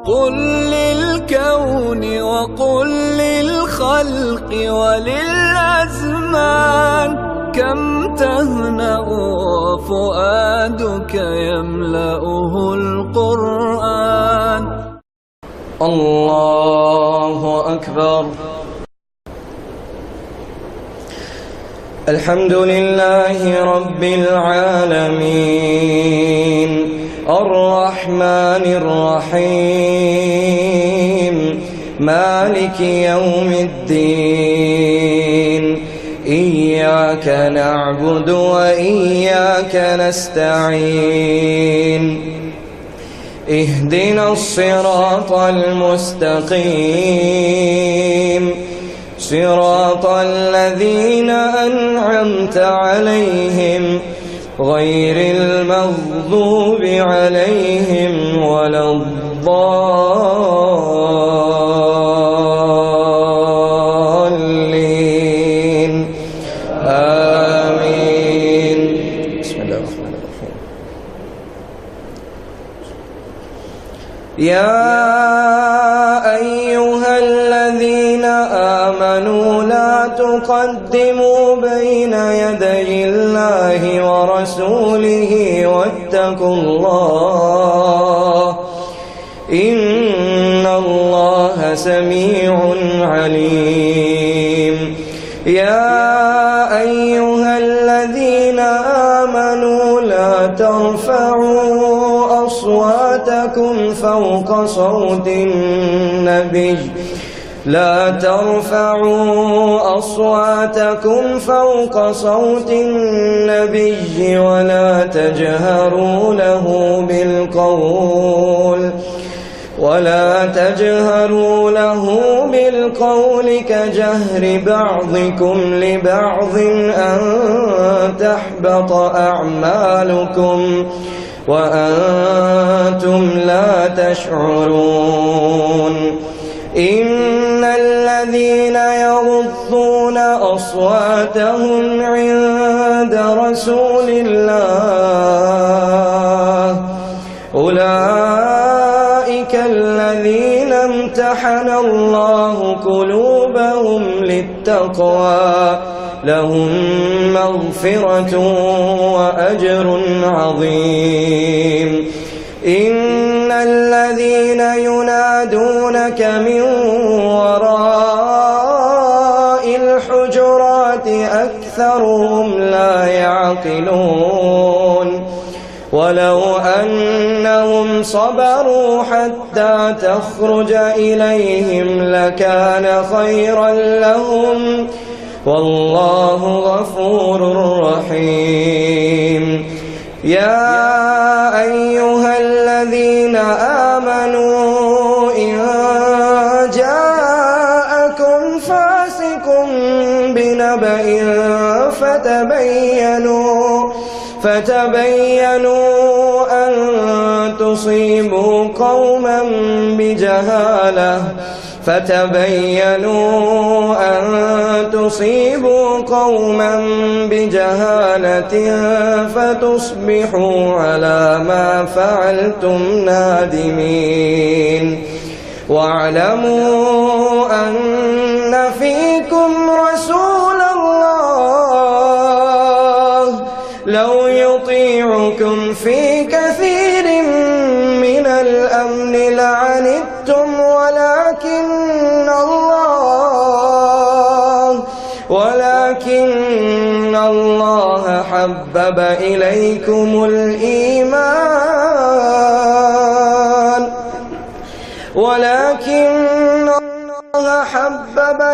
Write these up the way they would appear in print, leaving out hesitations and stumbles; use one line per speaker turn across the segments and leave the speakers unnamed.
قل للكون وقل للخلق وللأزمان كم تهنأ وفؤادك يملأه القرآن.
الله أكبر. الحمد لله رب العالمين الرحمن الرحيم مالك يوم الدين إياك نعبد وإياك نستعين اهدنا الصراط المستقيم صراط الذين أنعمت عليهم غير المغضوب عليهم ولا الضالين آمين. بسم الله الرحمن الرحيم. يا أيها الذين آمنوا لا تقدموا بين يدي الله ورسوله واتقوا الله إن الله سميع عليم. يا أيها الذين آمنوا لا ترفعوا أصواتكم فوق صوت النبي لا ترفعوا أصواتكم فوق صوت النبي ولا تجهروا له بالقول كجهر بعضكم لبعض أن تحبط أعمالكم وأنتم لا تشعرون. إن الذين يغضون أصواتهم عند رسول الله أولئك الذين امتحن الله قلوبهم للتقوى لهم مغفرة وأجر عظيم. إن الذين ينادونك من وراء الحجرات أكثرهم لا يعقلون. ولو أنهم صبروا حتى تخرج إليهم لكان خيرا لهم والله غفور رحيم. يا أيها الذين آمنوا إن جاءكم فاسق بنبأ فتبينوا أن تصيبوا قوما بجهالة فتصبحوا على ما فعلتم نادمين. واعلموا أن فيكم رسول الله لو يطيعكم في كثير من الأمر لعنتم ولكن الله حبب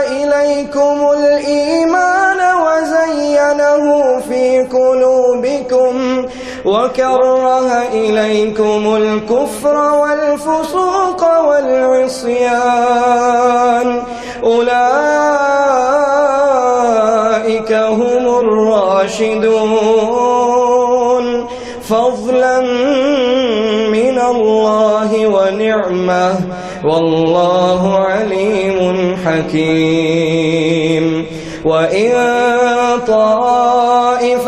إليكم الإيمان وزينه في قلوبكم وكره إليكم الكفر والفسوق والعصيان أولئك هم الراشدون فضلا من الله ونعمة والله عليم حكيم. وإن طائفتان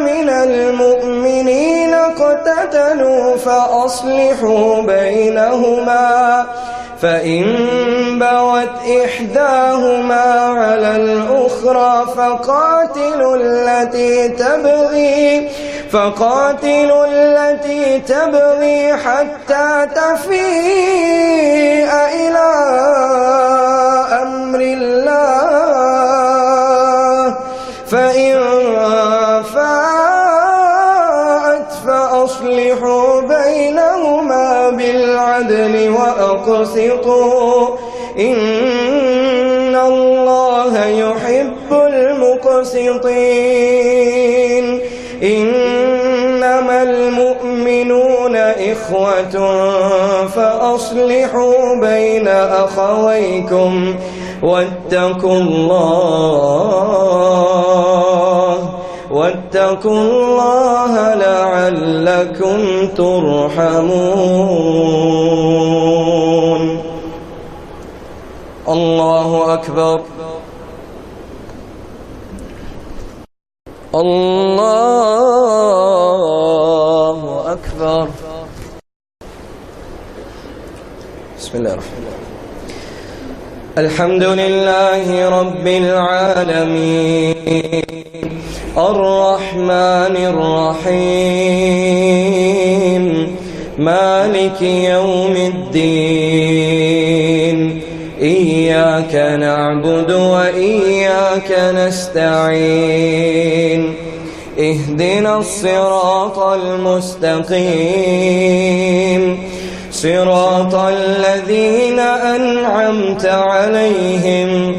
من المؤمنين اقتتلوا اقتتلوا فأصلحوا بينهما فإن بغت إحداهما على الأخرى فقاتلوا التي تبغي حتى تفيء إلى أمر الله فإن فاءت فأصلحوا بينهما بالعدل وأقسطوا إن الله يحب المقسطين إنما المؤمنون إخوة فأصلحوا بين أخويكم واتقوا الله لعلكم ترحمون. الله أكبر. الله أكبر. بسم الله الرحمن الرحيم. الحمد لله رب العالمين الرحمن الرحيم مالك يوم الدين إياك نعبد وإياك نستعين اهدنا الصراط المستقيم صراط الذين أنعمت عليهم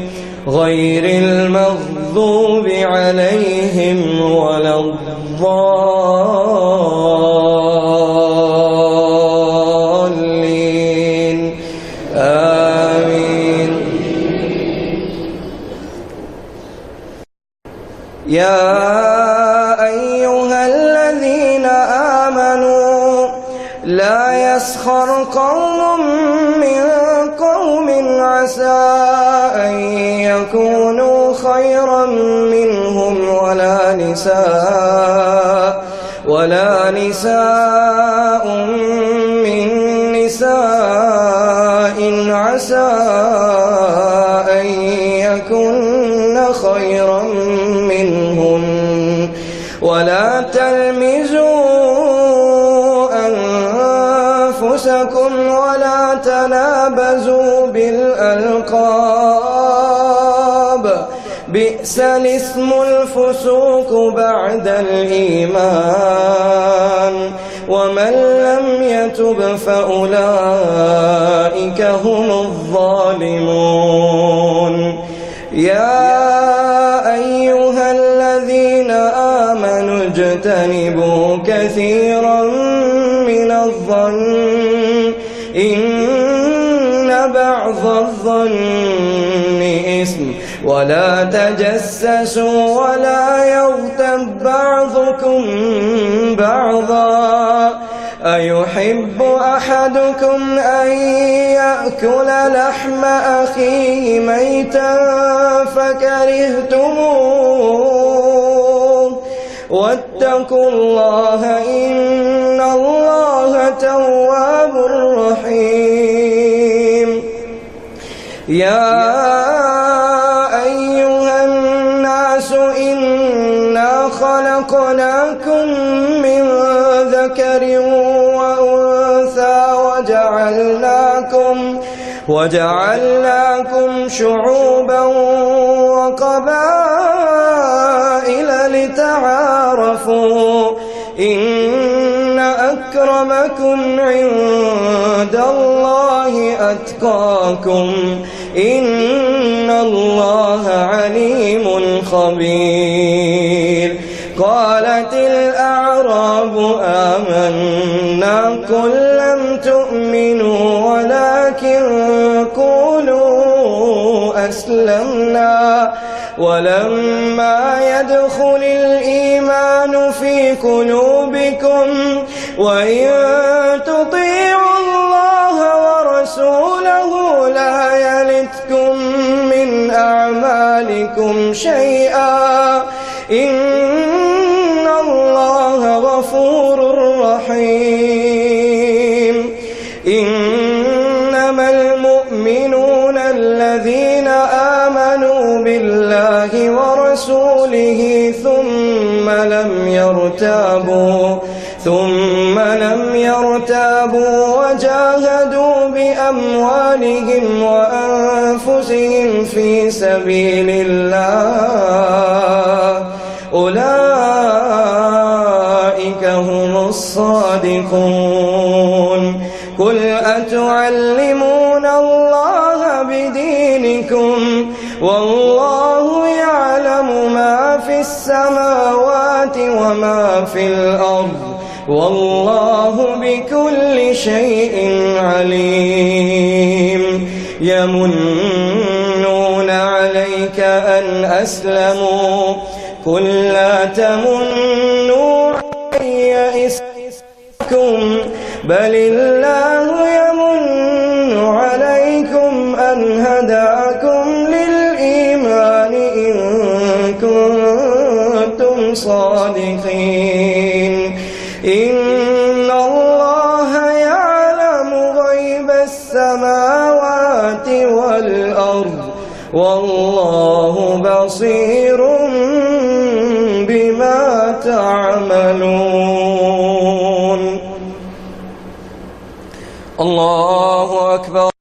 غير المغضوب عليهم ولا الضالين آمين. يا أيها الذين آمنوا لا يسخر قوم من قوم عسى أن يكونوا خيرا منهم ولا نساء من نساء عسى أن يكن خيرا منهن ولا تلمزوا أنفسكم ولا تنابزوا بالألقاب بئس الاسم الفسوق بعد الإيمان ومن لم يتب فأولئك هم الظالمون. يا أيها الذين آمنوا اجتنبوا كثيرا من الظن إن بعض الظن إثم ولا تجسسوا ولا يغتب بعضكم بعضا أيحب أحدكم أن يأكل لحم أخيه ميتا فكرهتموه واتقوا الله إن الله تواب رحيم. يا أيها الناس إنا خلقناكم من ذكر وأنثى وجعلناكم شعوبا وقبائل لتعارفوا إن أكرمكم عند الله أتقاكم إن الله عليم خبير. قالت الأعراب آمنا قل لم تؤمنوا ولكن قولوا أسلمنا ولما يدخل الإيمان في قلوبكم وإن تطيعوا الله ورسوله لا يلتكم من أعمالكم شيئا إن الله غفور رحيم. إنما المؤمنون الذين آمنوا بالله ورسوله ثم لم يرتابوا وجاهدوا بأموالهم وأنفسهم في سبيل الله أولئك هم الصادقون. قل أتعلمون الله بدينكم والله يعلم ما في السماوات وما في الأرض والله بكل شيء عليم. يمنون عليك أن أسلموا قل لا تمنوا علي إسلامكم بل الله يمن عليكم أن هداكم للإيمان إن كنتم صادقين. إن الله يعلم غيب السماوات والأرض والله بصير بما تعملون. الله أكبر.